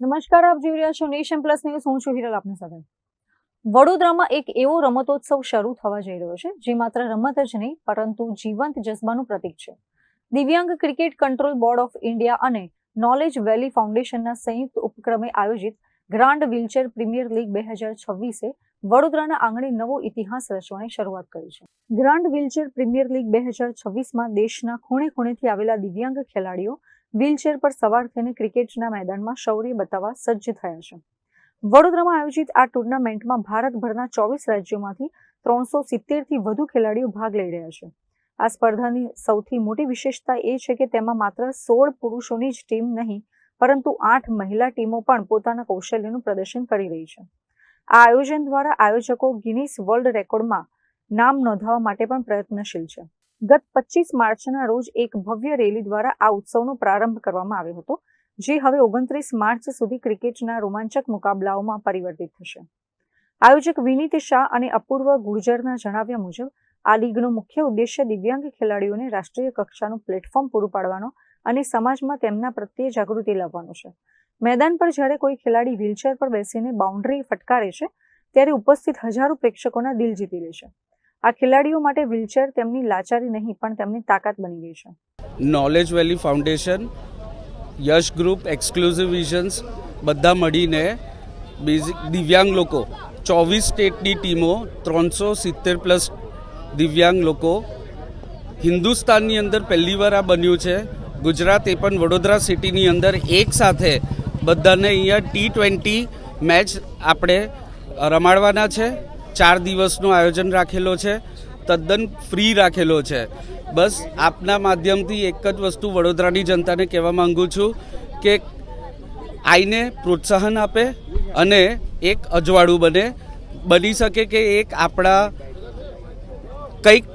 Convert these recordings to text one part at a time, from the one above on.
નમસ્કાર, આપ જોઈ રહ્યા છો નેશન પ્લસ ન્યૂઝ. હું છું હિરલ આપની સાથે. વડોદરામાં એક એવો રમતોત્સવ શરૂ થવા જઈ રહ્યો છે જે માત્ર રમત જ નહીં પરંતુ જીવંત જઝ્બાનું પ્રતીક છે. દિવ્યાંગ cricket control board of India અને નોલેજ વેલી ફાઉન્ડેશનના સંયુક્ત ઉપક્રમે આયોજિત ગ્રાન્ડ વ્હીલચેર પ્રીમિયર લીગ 2026 વડોદરાના આંગણે નવો ઇતિહાસ રચવાની શરૂઆત કરી છે. ગ્રાન્ડ વ્હીલચેર પ્રીમિયર લીગ 2026માં દેશના ખૂણે ખૂણેથી આવેલા દિવ્યાંગ ખેલાડીઓ વ્હીલચેર પર સવાર થઈને ક્રિકેટના મેદાનમાં શૌર્ય બતાવવા સજ્જ થયા છે. વડોદરામાં આયોજિત આ ટુર્નામેન્ટમાં ભારતભરના 24 રાજ્યોમાંથી 370થી વધુ ખેલાડીઓ ભાગ લઈ રહ્યા છે. આ સ્પર્ધાની સૌથી મોટી વિશેષતા એ છે કે તેમાં માત્ર 16 પુરુષોની જ ટીમ નહીં પરંતુ 8 મહિલા ટીમો પણ પોતાના કૌશલ્યનું પ્રદર્શન કરી રહી છે. આ આયોજન દ્વારા આયોજકો ગિનીસ વર્લ્ડ રેકોર્ડમાં નામ નોંધાવવા માટે પણ પ્રયત્નશીલ છે. ગત 25 માર્ચના રોજ એક ભવ્ય રેલી દ્વારા આ ઉત્સવનો પ્રારંભ કરવામાં આવ્યો હતો, જે હવે 29 માર્ચ સુધી ક્રિકેટના રોમાંચક મુકાબલાઓમાં પરિવર્તિત થશે. આયોજક વિનીત શાહ અને અપૂર્વ ગુર્જરના જણાવ્યા મુજબ આ લીગનો મુખ્ય ઉદ્દેશ્ય દિવ્યાંગ ખેલાડીઓને રાષ્ટ્રીય કક્ષાનું પ્લેટફોર્મ પૂરું પાડવાનો અને સમાજમાં તેમના પ્રત્યે જાગૃતિ લાવવાનો છે. મેદાન પર જ્યારે કોઈ ખેલાડી વ્હીલચેર પર બેસીને બાઉન્ડ્રી ફટકારે છે ત્યારે ઉપસ્થિત હજારો પ્રેક્ષકોના દિલ જીતી લે છે. આ ખેલાડીઓ માટે વ્હીલચેર તેમની લાચારી નહીં પણ તેમની તાકાત બની ગઈ છે. નોલેજ વેલી ફાઉન્ડેશન, યશ ગ્રુપ, એક્સક્લુઝિવ વિઝન્સ બધા મળીને દિવ્યાંગ લોકો 24 સ્ટેટની ટીમો 370+ દિવ્યાંગ લોકો હિન્દુસ્તાનની અંદર પહેલીવાર આ બન્યું છે. ગુજરાત એ પણ વડોદરા સિટીની અંદર એક સાથે બધાને અહીંયા T20 મેચ આપણે રમાડવાના છે. 4 દિવસનું આયોજન રાખેલો છે, તદ્દન ફ્રી રાખેલો છે. બસ આપના માધ્યમથી એક જ વસ્તુ વડોદરાની જનતાને કહેવા માંગુ છું કે આઈને પ્રોત્સાહન આપે અને એક અજવાળું બની શકે કે એક આપણા કંઈક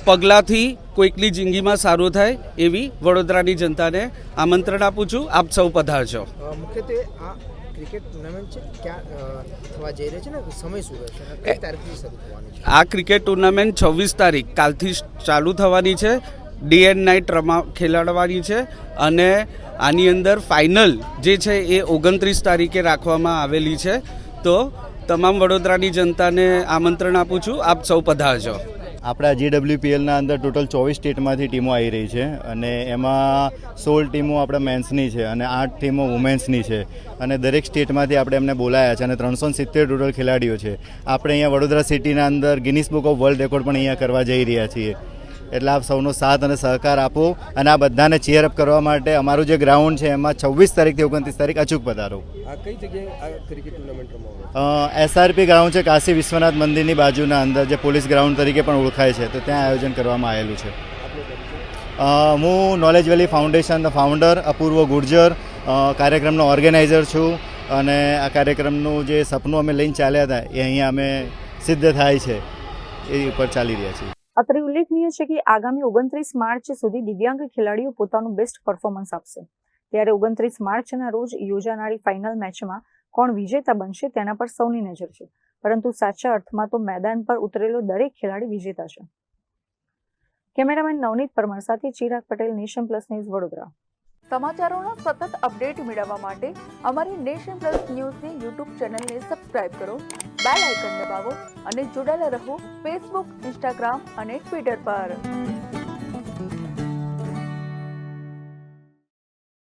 પગલાંથી કોઈકની જિંદગીમાં સારું થાય એવી વડોદરાની જનતાને આમંત્રણ આપું છું. આપ સૌ પધારજો. મુખ્યત્વે આ ક્રિકેટ ટુર્નામેન્ટ છે ક્યાં થવા જઈ રહી છે ને સમય શું રહેશે, કઈ તારીખથી શરૂ થવાની છે? આ ક્રિકેટ ટુર્નામેન્ટ 26 તારીખ કાલથી ચાલુ થવાની છે. ડે એન્ડ નાઇટ ખેલાડવાની છે અને આની અંદર ફાઇનલ જે છે એ 29 તારીખે રાખવામાં આવેલી છે. તો તમામ વડોદરાની જનતાને આમંત્રણ આપું છું. આપ સૌ પધારજો. આપણા GWPLના અંદર ટોટલ 24 સ્ટેટમાંથી ટીમો આવી રહી છે અને એમાં 16 ટીમો આપણા મેન્સની છે અને 8 ટીમો વુમેન્સની છે અને દરેક સ્ટેટમાંથી આપણે એમને બોલાયા છે અને 370 ટોટલ ખેલાડીઓ છે. આપણે અહીંયા વડોદરા સિટીના અંદર Guinness book of world record પણ અહીંયા કરવા જઈ રહ્યા છીએ. એટલે આપ સૌનો સાથ અને સહકાર આપો અને આ બધાને ચીયરઅપ કરવા માટે અમારું જે ગ્રાઉન્ડ છે એમાં 26 તારીખથી 29 તારીખ અચૂક પધારો. આ કઈ જગ્યાએ આ ક્રિકેટ ટુર્નામેન્ટ રમાશે? SRP ગ્રાઉન્ડ છે, કાશી વિશ્વનાથ મંદિરની બાજુના અંદર, જે પોલીસ ગ્રાઉન્ડ તરીકે પણ ઓળખાય છે, તો ત્યાં આયોજન કરવામાં આવેલું છે. હું નોલેજ વેલી ફાઉન્ડેશન ફાઉન્ડર અપૂર્વ ગુર્જર કાર્યક્રમનો ઓર્ગેનાઇઝર છું અને આ કાર્યક્રમનું જે સપનું અમે લઈને ચાલ્યા હતા એ અહીંયા અમે સિદ્ધ થાય છે એ ઉપર ચાલી રહ્યા છીએ. અત્રે ઉલ્લેખનીય છે કે આગામી 29 માર્ચ સુધી દિવ્યાંગ ખેલાડીઓ પોતાનું બેસ્ટ પરફોર્મન્સ આપશે. ત્યારે 29 માર્ચના રોજ યોજાનારી ફાઇનલ મેચમાં કોણ વિજેતા બનશે તેના પર સૌની નજર છે, પરંતુ સાચા અર્થમાં તો મેદાન પર ઉતરેલો દરેક ખેલાડી વિજેતા છે. કેમેરામેન નવનીત પરમાર સાથે Chirag Patel, Nation Plus News, Vadodara. સમાચારોના સતત અપડેટ મેળવવા માટે અમારી નેશન પ્લસ ન્યૂઝની યુટ્યુબ ચેનલને સબસ્ક્રાઇબ કરો, બેલ આઇકન દબાવો અને જોડાયેલા રહો ફેસબુક, ઇન્સ્ટાગ્રામ અને ટ્વિટર પર.